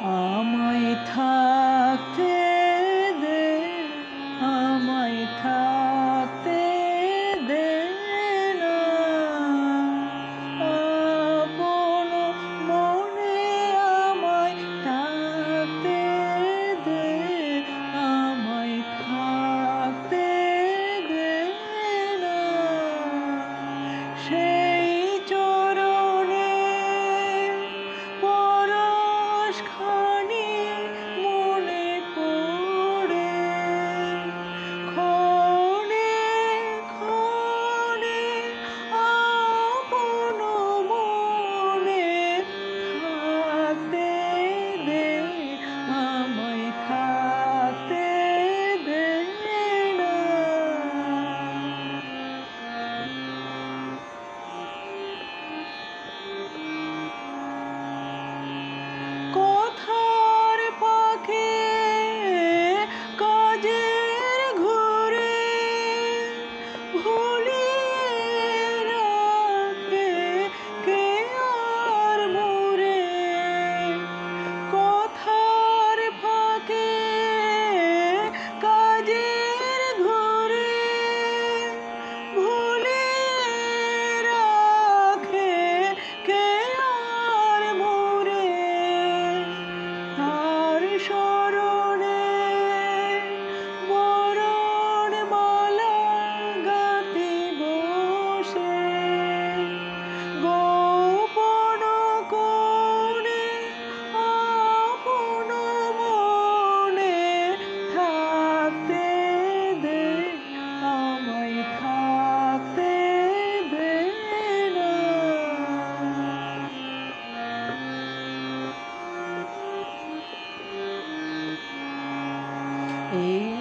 আমায় থাকতে দে, আমায় থাকতে দে না, আপন মনে আমায় থাকতে দে, আমায় থাকতে দে না। সেই চরণে পরশখানি মনে পড়ে, ক্ষণে ক্ষণে আপন মনে থাকতে দে, আমায় থাকতে দে না। কথার পাখি কাজের ঘুরে ভুলিয়ে রাখে কে আর মোরে। কথার ফাঁকে কাজের ঘুরে ভুলিয়ে রাখে কে আর মোরে। তার স্মরণে বরণমালা গাঁথি বসে, গোপন কোণে আপন মনে থাকতে দে, আমায় থাকতে দে না। এই